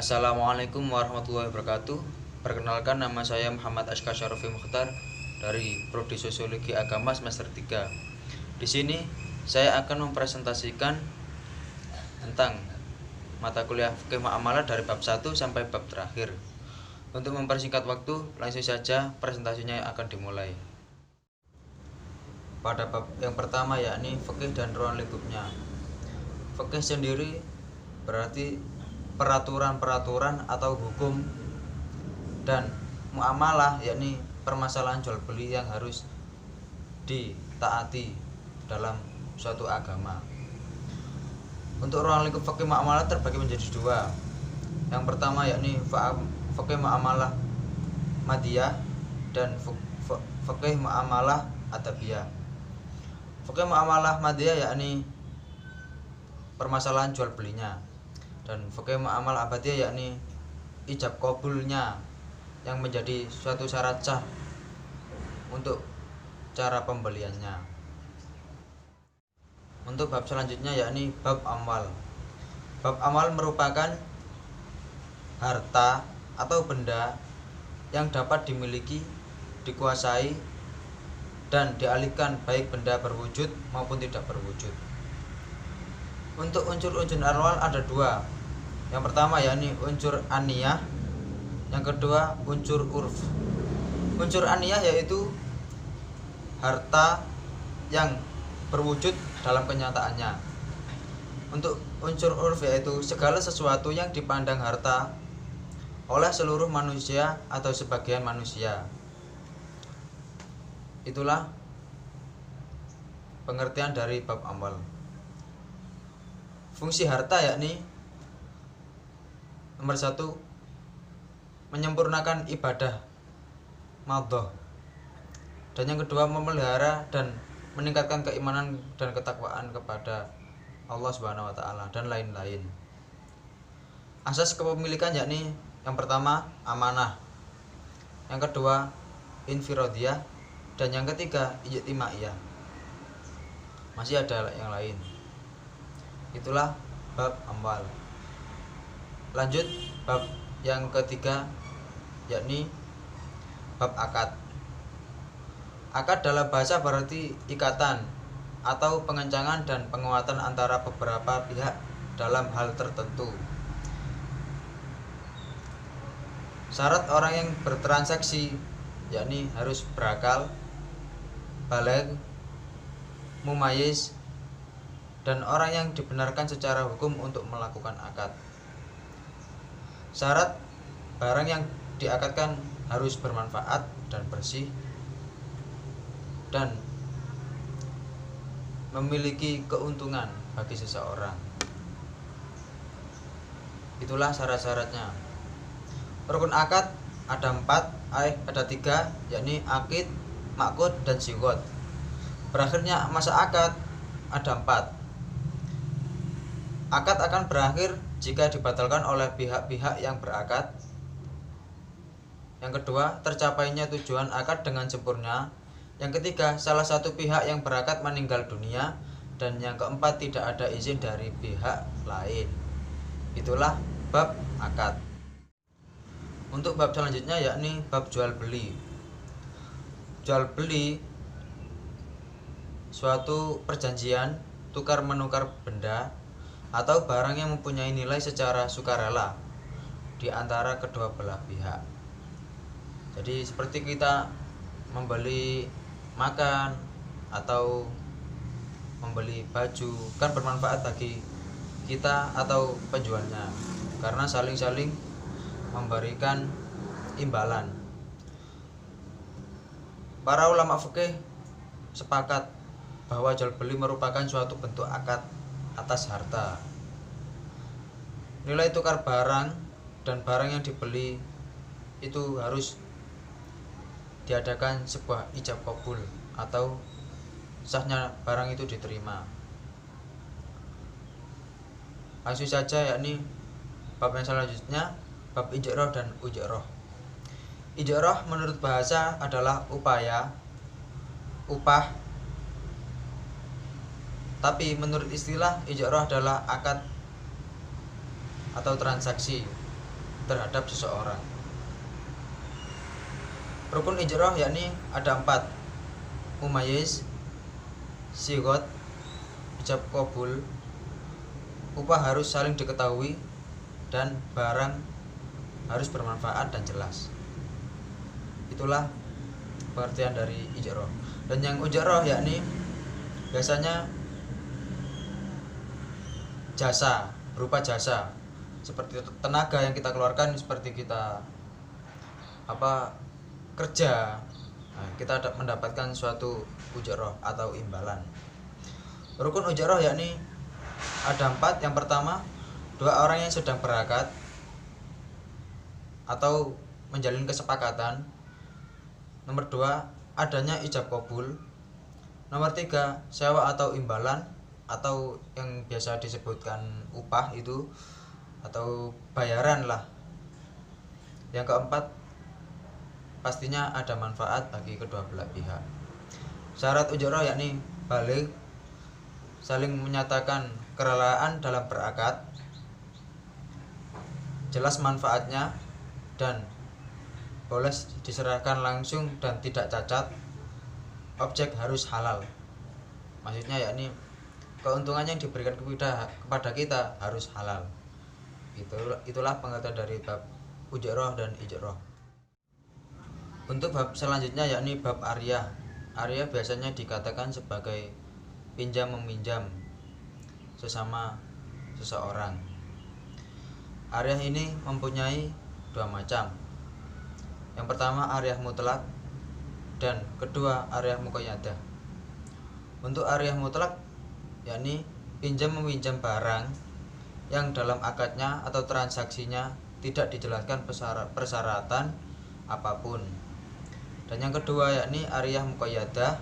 Assalamualaikum warahmatullahi wabarakatuh. Perkenalkan, nama saya Muhammad Ashka Syarafi Mukhtar dari Prodi Sosiologi Agama semester 3. Di sini saya akan mempresentasikan tentang mata kuliah Fikih Muamalah dari bab 1 sampai bab terakhir. Untuk mempersingkat waktu, langsung saja presentasinya akan dimulai. Pada bab yang pertama yakni fikih dan ruang lingkupnya. Fikih sendiri berarti peraturan-peraturan atau hukum, dan muamalah yakni permasalahan jual beli yang harus ditaati dalam suatu agama. Untuk ruang lingkup fikih muamalah terbagi menjadi dua. Yang pertama yakni fikih muamalah madiyah dan fikih muamalah adabiyah. Fikih muamalah madiyah yakni permasalahan jual belinya, dan fikih muamalah abadiyah yakni ijab qabulnya yang menjadi suatu syarat sah untuk cara pembeliannya. Untuk bab selanjutnya yakni bab amwal. Bab amwal merupakan harta atau benda yang dapat dimiliki, dikuasai, dan dialihkan baik benda berwujud maupun tidak berwujud. Untuk unsur-unsur amwal ada dua. Yang pertama yakni unsur aniyah, yang kedua unsur urf. Unsur aniyah yaitu harta yang berwujud dalam kenyataannya. Untuk unsur urf yaitu segala sesuatu yang dipandang harta oleh seluruh manusia atau sebagian manusia. Itulah pengertian dari bab amwal. Fungsi harta yakni nomor 1, menyempurnakan ibadah madhoh, dan yang kedua memelihara dan meningkatkan keimanan dan ketakwaan kepada Allah Subhanahu wa taala, dan lain-lain. Asas kepemilikan yakni yang pertama amanah, yang kedua infirodiyah, dan yang ketiga ijtimaiyah. Masih ada yang lain. Itulah bab amwal. Lanjut bab yang ketiga yakni bab akad. Akad dalam bahasa berarti ikatan atau pengencangan dan penguatan antara beberapa pihak dalam hal tertentu. Syarat orang yang bertransaksi yakni harus berakal, baligh, mumayyiz, dan orang yang dibenarkan secara hukum untuk melakukan akad. Syarat barang yang diakadkan harus bermanfaat dan bersih, dan memiliki keuntungan bagi seseorang. Itulah syarat-syaratnya. Rukun akad ada 3, yakni akid, maqud, dan sigot. Berakhirnya masa akad ada 4. Akad akan berakhir jika dibatalkan oleh pihak-pihak yang berakad. Yang kedua, tercapainya tujuan akad dengan sempurna. Yang ketiga, salah satu pihak yang berakad meninggal dunia. Dan yang keempat, tidak ada izin dari pihak lain. Itulah bab akad. Untuk bab selanjutnya yakni bab jual beli. Jual beli suatu perjanjian tukar menukar benda atau barang yang mempunyai nilai secara sukarela di antara kedua belah pihak. Jadi seperti kita membeli makan atau membeli baju, kan bermanfaat bagi kita atau penjualnya, karena saling-saling memberikan imbalan. Para ulama fikih sepakat bahwa jual beli merupakan suatu bentuk akad atas harta. Nilai tukar barang dan barang yang dibeli itu harus diadakan sebuah ijab qabul atau sahnya barang itu diterima. Langsung saja yakni bab yang selanjutnya, bab ijroh dan ujroh. Ijroh menurut bahasa adalah upah, tapi menurut istilah ijroh adalah akad atau transaksi terhadap seseorang. Rukun ijroh yakni ada 4: mumayyiz, sigot, ijab qabul, upah harus saling diketahui, dan barang harus bermanfaat dan jelas. Itulah pengertian dari ijroh. Dan yang ujroh yakni biasanya jasa, berupa jasa seperti tenaga yang kita keluarkan, seperti kita kerja. Nah, kita mendapatkan suatu ujroh atau imbalan. Rukun ujroh yakni ada 4. Yang pertama, 2 orang yang sedang berakad atau menjalin kesepakatan. Nomor 2, adanya ijab qabul. Nomor 3, sewa atau imbalan, atau yang biasa disebutkan upah itu, atau bayaran lah. Yang keempat, pastinya ada manfaat bagi kedua belah pihak. Syarat ujroh yakni baligh, saling menyatakan kerelaan dalam berakad, jelas manfaatnya, dan boleh diserahkan langsung dan tidak cacat. Objek harus halal. Maksudnya yakni keuntungan yang diberikan kepada kita harus halal. Itulah pengertian dari bab ujroh dan ijroh. Untuk bab selanjutnya yakni bab ariyah. Ariyah biasanya dikatakan sebagai pinjam meminjam sesama seseorang. Ariyah ini mempunyai 2 macam. Yang pertama ariyah mutlak, dan kedua ariyah muqayyadah. Untuk ariyah mutlak yakni pinjam meminjam barang yang dalam akadnya atau transaksinya tidak dijelaskan persyaratan apapun. Dan yang kedua yakni ariyah muqayyadah,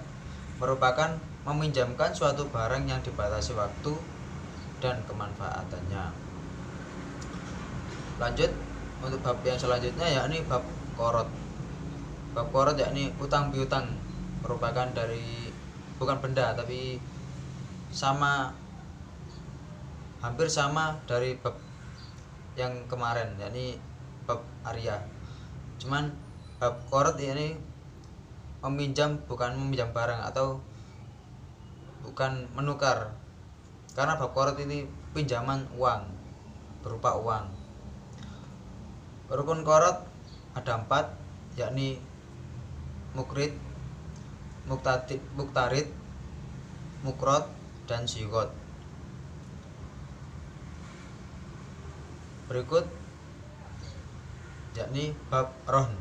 merupakan meminjamkan suatu barang yang dibatasi waktu dan kemanfaatannya. Lanjut untuk bab yang selanjutnya yakni bab qorot. Bab qorot yakni utang piutang, merupakan dari bukan benda tapi hampir sama dari bab yang kemarin yakni bab ariyah. Cuman bab qorot ini meminjam, bukan meminjam barang atau bukan menukar, karena bab qorot ini pinjaman uang, berupa uang. Rukun qorot ada 4, yakni mukrid, muktarid, mukrot, dan sigot. Berikut yakni bab ron.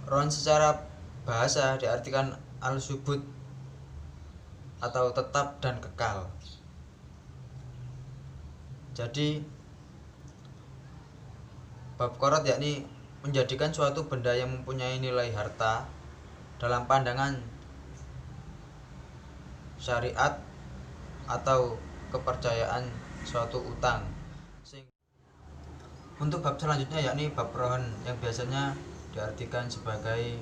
Ron secara bahasa diartikan al-subut atau tetap dan kekal. Jadi bab qorot yakni menjadikan suatu benda yang mempunyai nilai harta dalam pandangan syariat atau kepercayaan suatu utang. Untuk bab selanjutnya yakni bab rohon, yang biasanya diartikan sebagai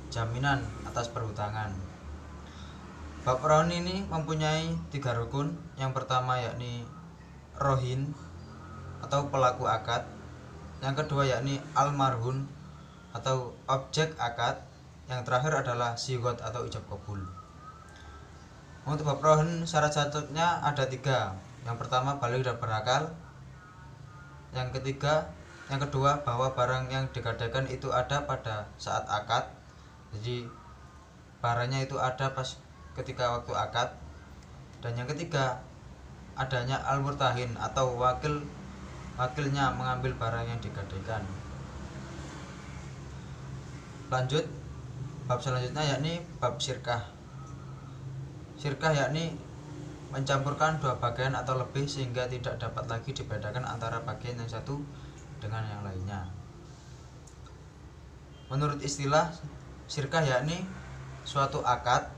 jaminan atas perhutangan. Bab rohon ini mempunyai 3 rukun. Yang pertama yakni rohin atau pelaku akad. Yang kedua yakni almarhun atau objek akad. Yang terakhir adalah sigot atau ijab qabul. Untuk bab rohin syarat-syaratnya ada 3. Yang pertama baligh dan berakal. Yang kedua bahwa barang yang digadaikan itu ada pada saat akad. Jadi barangnya itu ada pas ketika waktu akad. Dan yang ketiga adanya al-murtahin atau wakilnya mengambil barang yang digadaikan. Lanjut bab selanjutnya yakni bab syirkah. Syirkah yakni mencampurkan 2 bagian atau lebih sehingga tidak dapat lagi dibedakan antara bagian yang satu dengan yang lainnya. Menurut istilah, syirkah yakni suatu akad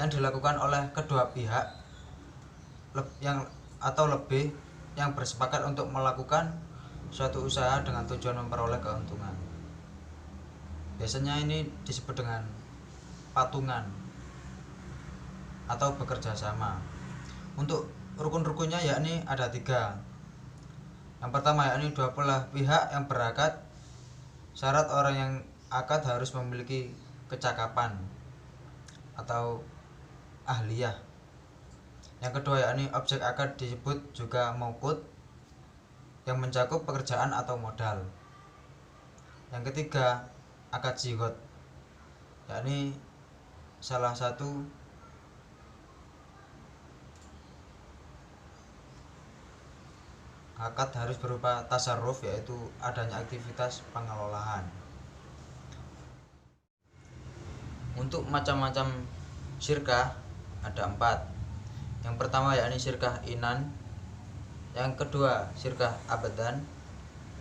yang dilakukan oleh kedua pihak atau lebih yang bersepakat untuk melakukan suatu usaha dengan tujuan memperoleh keuntungan. Biasanya ini disebut dengan patungan atau bekerja sama. Untuk rukun-rukunnya yakni ada 3. Yang pertama yakni dua belah pihak yang berakad. Syarat orang yang akad harus memiliki kecakapan atau ahliyah. Yang kedua yakni objek akad disebut juga mauqud yang mencakup pekerjaan atau modal. Yang ketiga akad zigot, yakni salah satu akad harus berupa tasarruf, yaitu adanya aktivitas pengelolaan. Untuk macam-macam syirkah ada 4. Yang pertama yakni syirkah inan, yang kedua syirkah abadan,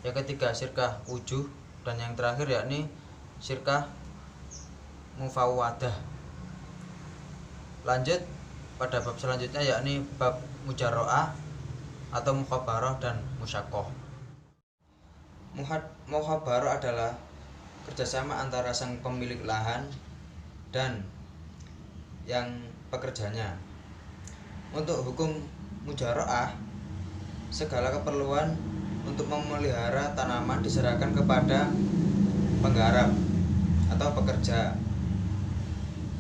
yang ketiga syirkah wujuh, dan yang terakhir yakni syirkah mufawwadah. Lanjut pada bab selanjutnya yakni bab mujaro'ah atau mukhabarah dan musyaqqah. Mukhabarah adalah kerjasama antara sang pemilik lahan dan yang pekerjanya. Untuk hukum mujaro'ah, segala keperluan untuk memelihara tanaman diserahkan kepada penggarap atau pekerja.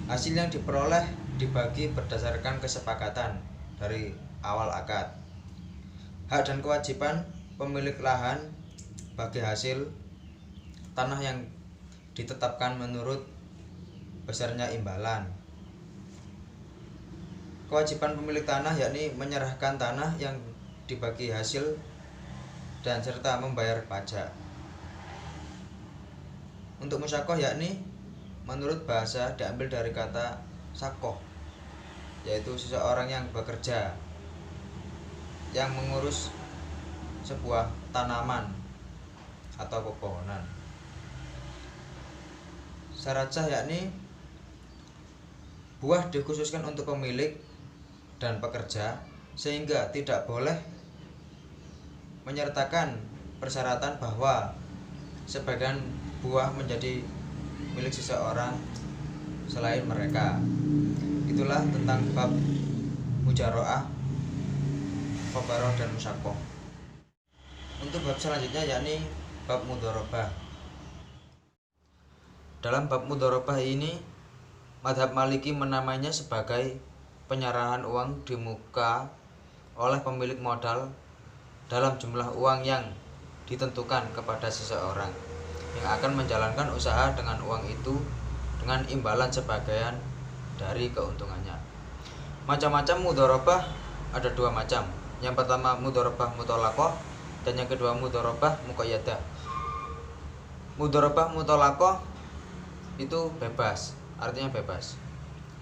Hasil yang diperoleh dibagi berdasarkan kesepakatan dari awal akad. Hak dan kewajiban pemilik lahan bagi hasil tanah yang ditetapkan menurut besarnya imbalan. Kewajiban pemilik tanah yakni menyerahkan tanah yang dibagi hasil dan serta membayar pajak. Untuk musyaqqah yakni menurut bahasa diambil dari kata sakoh, yaitu seseorang yang bekerja yang mengurus sebuah tanaman atau pepohonan. Syarat sah yakni buah dikhususkan untuk pemilik dan pekerja, sehingga tidak boleh menyertakan persyaratan bahwa sebagian buah menjadi milik seseorang selain mereka. Itulah tentang bab mujaro'ah, mukhabarah dan musyaqqah. Untuk bab selanjutnya yakni bab mudharabah. Dalam bab mudharabah ini, mazhab Maliki menamainya sebagai penyerahan uang di muka oleh pemilik modal dalam jumlah uang yang ditentukan kepada seseorang yang akan menjalankan usaha dengan uang itu dengan imbalan sebagian dari keuntungannya. Macam-macam mudharabah ada 2 macam. Yang pertama mudharabah muthalaqah dan yang kedua mudharabah muqayyadah. Mudharabah muthalaqah itu bebas, artinya bebas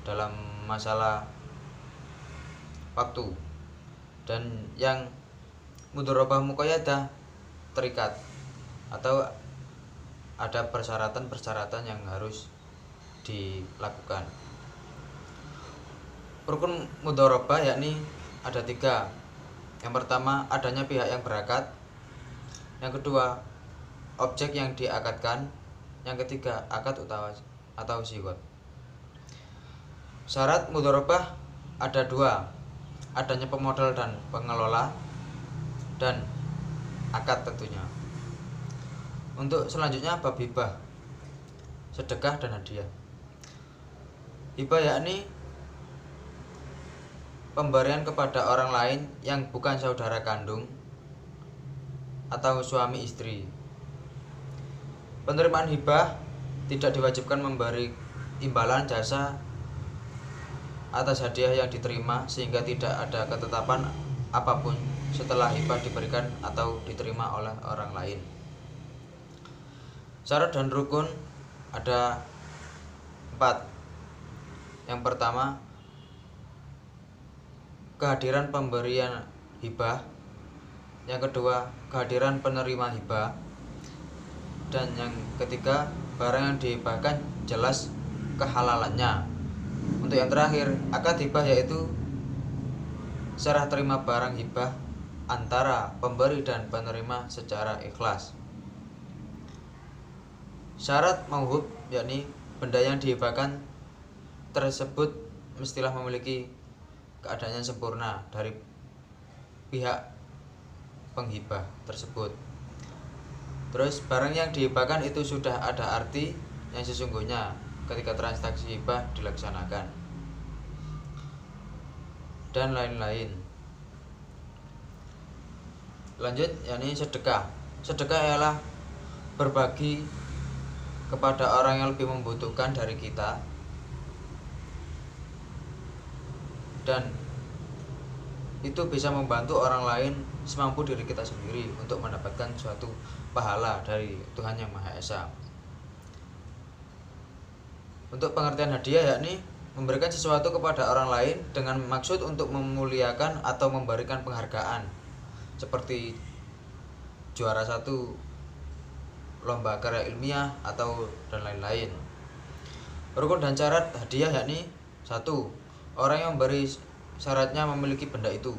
dalam masalah waktu. Dan yang mudharabah muqayyadah terikat atau ada persyaratan-persyaratan yang harus dilakukan. Rukun mudharabah yakni ada 3. Yang pertama adanya pihak yang berakad, yang kedua objek yang diakadkan, yang ketiga akad atau zigot. Syarat mudharabah ada 2, adanya pemodal dan pengelola, dan akad tentunya. Untuk selanjutnya bab hibah, sedekah dan hadiah. Hibah yakni pemberian kepada orang lain yang bukan saudara kandung atau suami istri. Penerimaan hibah tidak diwajibkan memberi imbalan jasa atas hadiah yang diterima, sehingga tidak ada ketetapan apapun setelah hibah diberikan atau diterima oleh orang lain. Syarat dan rukun ada 4. Yang pertama kehadiran pemberian hibah, yang kedua kehadiran penerima hibah, dan yang ketiga barang yang dihibahkan jelas kehalalannya. Untuk yang terakhir akad hibah, yaitu serah terima barang hibah antara pemberi dan penerima secara ikhlas. Syarat mauhub yakni benda yang dihibahkan tersebut mestilah memiliki keadaan yang sempurna dari pihak penghibah tersebut. Terus barang yang dihibahkan itu sudah ada arti yang sesungguhnya ketika transaksi hibah dilaksanakan, dan lain-lain. Lanjut, yakni sedekah. Sedekah ialah berbagi kepada orang yang lebih membutuhkan dari kita, dan itu bisa membantu orang lain semampu diri kita sendiri untuk mendapatkan suatu pahala dari Tuhan Yang Maha Esa. Untuk pengertian hadiah, yakni memberikan sesuatu kepada orang lain dengan maksud untuk memuliakan atau memberikan penghargaan, seperti juara satu lomba karya ilmiah atau dan lain-lain. Rukun dan syarat hadiah, yakni 1. Orang yang memberi syaratnya memiliki benda itu.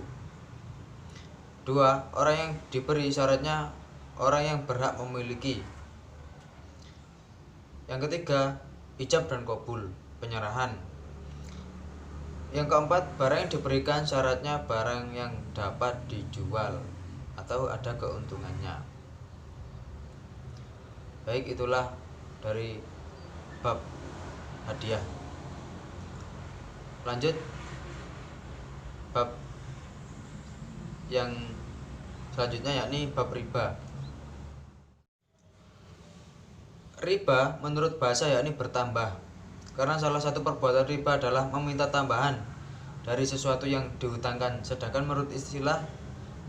2. Orang yang diberi syaratnya orang yang berhak memiliki. Yang ketiga, ijab dan qabul, penyerahan. Yang keempat, barang yang diberikan syaratnya barang yang dapat dijual atau ada keuntungannya. Baik, itulah dari bab hadiah. Lanjut, bab yang selanjutnya yakni bab riba. Riba menurut bahasa yakni bertambah, karena salah satu perbuatan riba adalah meminta tambahan dari sesuatu yang dihutangkan, sedangkan menurut istilah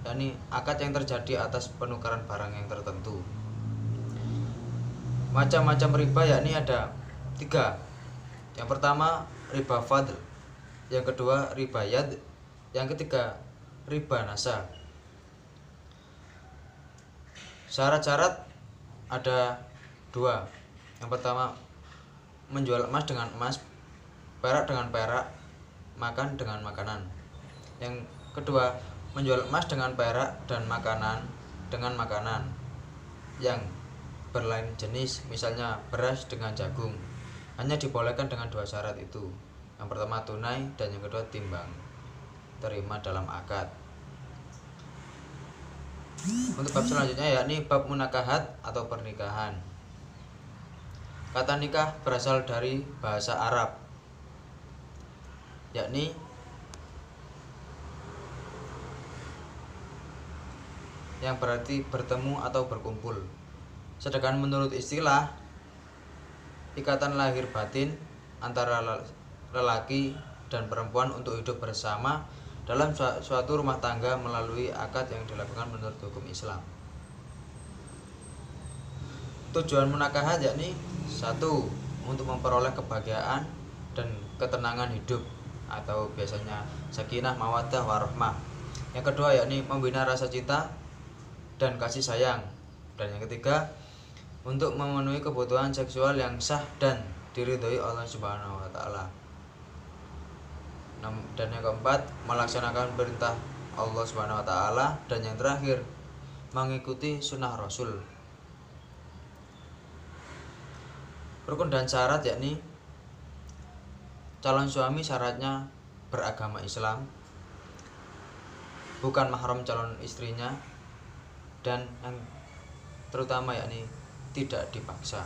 yakni akad yang terjadi atas penukaran barang yang tertentu. Macam-macam riba yakni ada 3. Yang pertama, riba fadl. Yang kedua, riba yad. Yang ketiga, riba nasa. Syarat-syarat ada 2. Yang pertama, menjual emas dengan emas, perak dengan perak, makan dengan makanan. Yang kedua, menjual emas dengan perak dan makanan dengan makanan yang berlain jenis, misalnya beras dengan jagung. Hanya dibolehkan dengan 2 syarat itu. Yang pertama tunai, dan yang kedua timbang terima dalam akad. Untuk bab selanjutnya yakni bab munakahat atau pernikahan. Kata nikah berasal dari bahasa Arab, yakni yang berarti bertemu atau berkumpul. Sedangkan menurut istilah, ikatan lahir batin antara lelaki dan perempuan untuk hidup bersama dalam suatu rumah tangga melalui akad yang dilakukan menurut hukum Islam. Tujuan munakahat yakni 1. Untuk memperoleh kebahagiaan dan ketenangan hidup atau biasanya sakinah, mawaddah, warahmah. Yang kedua yakni membina rasa cinta dan kasih sayang. Dan yang ketiga, untuk memenuhi kebutuhan seksual yang sah dan diridhoi Allah Subhanahu wa taala. Dan yang keempat, melaksanakan perintah Allah Subhanahu wa taala, dan yang terakhir, mengikuti sunnah Rasul. Rukun dan syarat yakni calon suami syaratnya beragama Islam, bukan mahram calon istrinya, dan yang terutama yakni tidak dipaksa.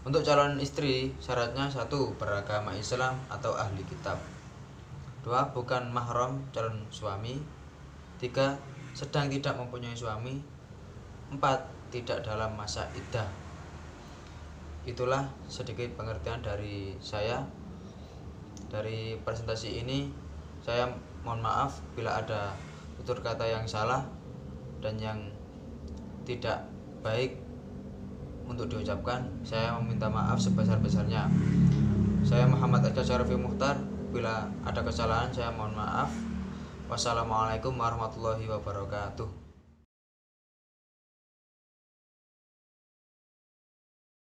Untuk calon istri syaratnya 1. Beragama Islam atau ahli kitab. 2. Bukan mahram calon suami. 3. Sedang tidak mempunyai suami. 4. Tidak dalam masa iddah. Itulah sedikit pengertian dari saya. Dari presentasi ini saya mohon maaf bila ada tutur kata yang salah dan yang tidak baik untuk diucapkan. Saya meminta maaf sebesar-besarnya. Saya Muhammad Eka Syarafi Mukhtar. Bila ada kesalahan saya mohon maaf. Wassalamualaikum warahmatullahi wabarakatuh.